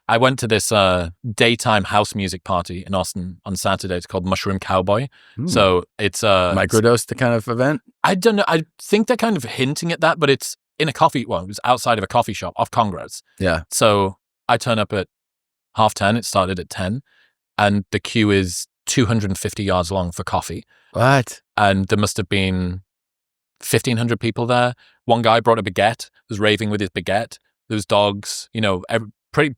I went to this daytime house music party in Austin on Saturday. It's called Mushroom Cowboy. So it's microdose the kind of event. I don't know. I think they're kind of hinting at that, but it's in a coffee. Well, it was outside of a coffee shop off Congress. Yeah. So I turn up at 10:30. It started at 10, and the queue is 250 yards long for coffee. What? And there must have been 1,500 people there. One guy brought a baguette, was raving with his baguette. There was dogs,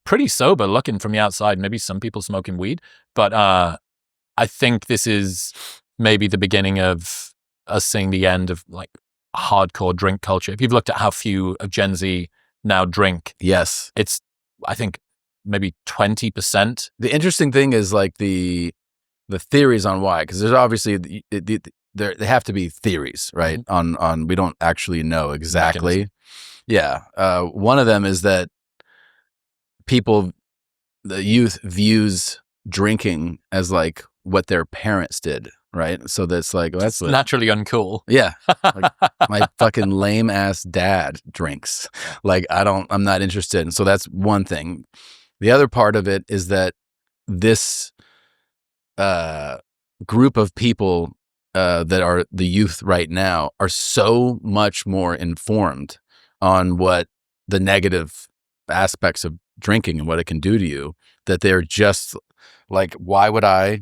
pretty sober looking from the outside. Maybe some people smoking weed. But I think this is maybe the beginning of us seeing the end of like hardcore drink culture. If you've looked at how few of Gen Z now drink, yes, it's, I think, maybe 20%. The interesting thing is like the theories on why, because there's obviously there have to be theories, right? Mm-hmm. On we don't actually know exactly. Yeah. One of them is that the youth views drinking as like what their parents did, right? So that's like, well, that's naturally uncool. Yeah. Like, my fucking lame ass dad drinks. Like, I'm not interested. And so that's one thing. The other part of it is that this group of people that are the youth right now are so much more informed on what the negative aspects of drinking and what it can do to you, that they're just like, why would I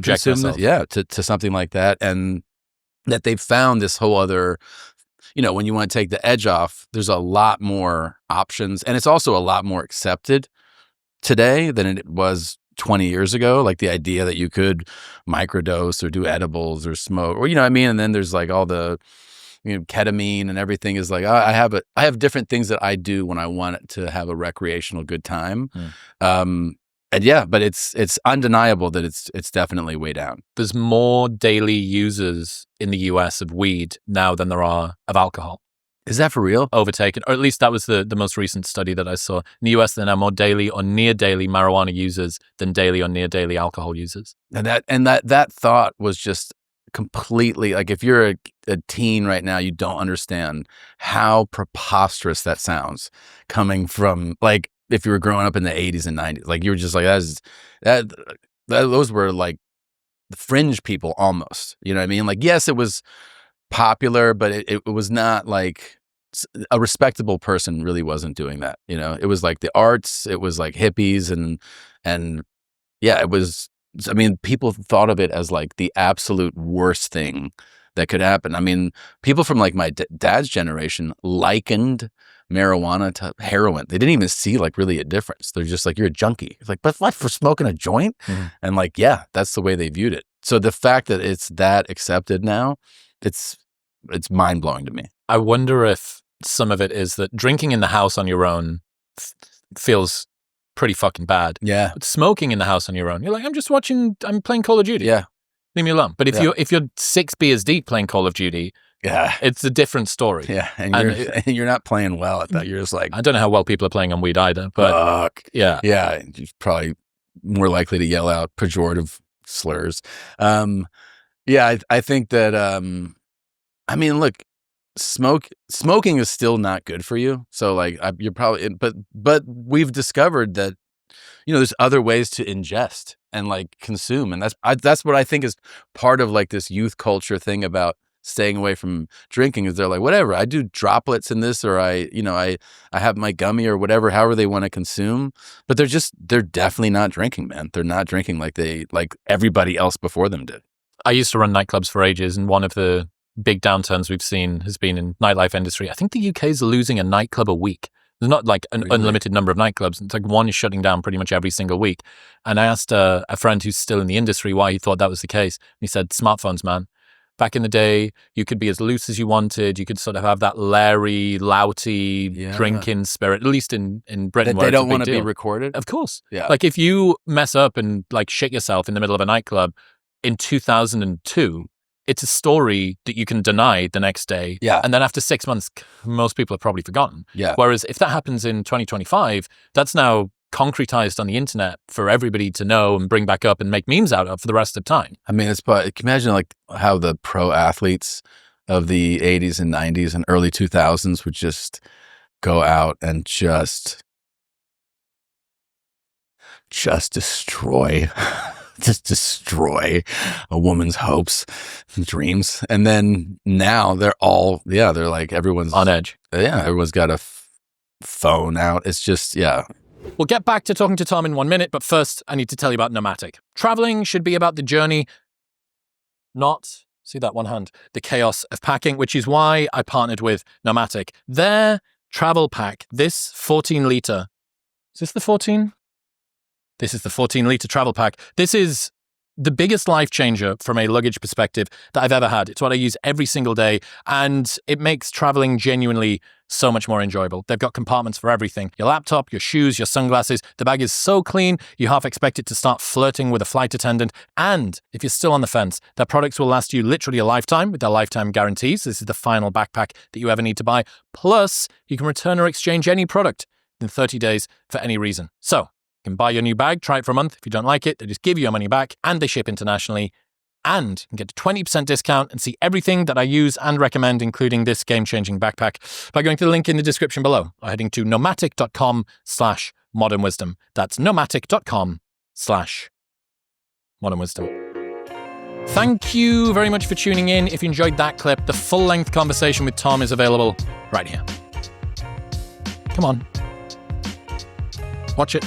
consume this? Yeah, to something like that. And that they've found this whole other, when you want to take the edge off, there's a lot more options. And it's also a lot more accepted today than it was 20 years ago. Like the idea that you could microdose or do edibles or smoke, or, And then there's like all the, ketamine and everything is like, I have different things that I do when I want to have a recreational good time. And yeah, but it's undeniable that it's definitely way down. There's more daily users in the US of weed now than there are of alcohol. Is that for real? Overtaken, or at least that was the most recent study that I saw. In the US, there are now more daily or near daily marijuana users than daily or near daily alcohol users. And that thought was just completely like, if you're a teen right now, you don't understand how preposterous that sounds coming from, like, if you were growing up in the 80s and 90s, like you were just like, those were like fringe people almost, you know what I mean? Like, yes, it was popular, but it was not like a respectable person really wasn't doing that. It was like the arts, it was like hippies and yeah, it was, I mean, people thought of it as like the absolute worst thing that could happen. I mean, people from like my dad's generation likened marijuana to heroin. They didn't even see like really a difference. They're just like, you're a junkie. It's like, but what, for smoking a joint? Mm-hmm. And like, yeah, that's the way they viewed it. So the fact that it's that accepted now, it's mind blowing to me. I wonder if some of it is that drinking in the house on your own feels pretty fucking bad. Yeah. But smoking in the house on your own, you're like, I'm playing Call of Duty. Yeah. Leave me alone. But if you're 6 beers deep playing Call of Duty, yeah, it's a different story. Yeah, and you're not playing well at that. You're just like, I don't know how well people are playing on weed either. But yeah, you're probably more likely to yell out pejorative slurs. Yeah, I think that. I mean, look, smoking is still not good for you. So like, you're probably, but we've discovered that, there's other ways to ingest and like consume, and that's what I think is part of like this youth culture thing about staying away from drinking. Is they're like, whatever, I do droplets in this, or I have my gummy or whatever, however they want to consume, but they're definitely not drinking, man. They're not drinking like everybody else before them did. I used to run nightclubs for ages, and one of the big downturns we've seen has been in nightlife industry. I think the UK is losing a nightclub a week. There's not like an unlimited number of nightclubs. It's like one is shutting down pretty much every single week. And I asked a friend who's still in the industry why he thought that was the case. He said, smartphones, man. Back in the day, you could be as loose as you wanted. You could sort of have that Larry, louty drinking spirit, at least in Britain. That they don't want to be recorded? Of course. Yeah. Like if you mess up and like shit yourself in the middle of a nightclub in 2002, it's a story that you can deny the next day. Yeah. And then after 6 months, most people have probably forgotten. Yeah. Whereas if that happens in 2025, that's now concretized on the internet for everybody to know and bring back up and make memes out of for the rest of time. I mean, can you imagine like how the pro athletes of the 80s and 90s and early 2000s would just go out and just just destroy a woman's hopes and dreams. And then now they're like, everyone's on edge. Yeah, everyone's got a phone out. It's just, yeah. We'll get back to talking to Tom in 1 minute, but first I need to tell you about Nomatic. Traveling should be about the journey, not, see that one hand, the chaos of packing, which is why I partnered with Nomatic. Their travel pack, this 14-litre, is this the 14? This is the 14-litre travel pack. This is the biggest life changer from a luggage perspective that I've ever had. It's what I use every single day, and it makes traveling genuinely so much more enjoyable. They've got compartments for everything. Your laptop, your shoes, your sunglasses. The bag is so clean, you half expect it to start flirting with a flight attendant. And if you're still on the fence, their products will last you literally a lifetime with their lifetime guarantees. This is the final backpack that you ever need to buy. Plus, you can return or exchange any product in 30 days for any reason. So, you can buy your new bag, try it for a month. If you don't like it, they just give you your money back, and they ship internationally. And you can get a 20% discount and see everything that I use and recommend, including this game-changing backpack, by going to the link in the description below or heading to nomatic.com/modernwisdom. That's nomatic.com/modernwisdom. Thank you very much for tuning in. If you enjoyed that clip, the full-length conversation with Tom is available right here. Come on. Watch it.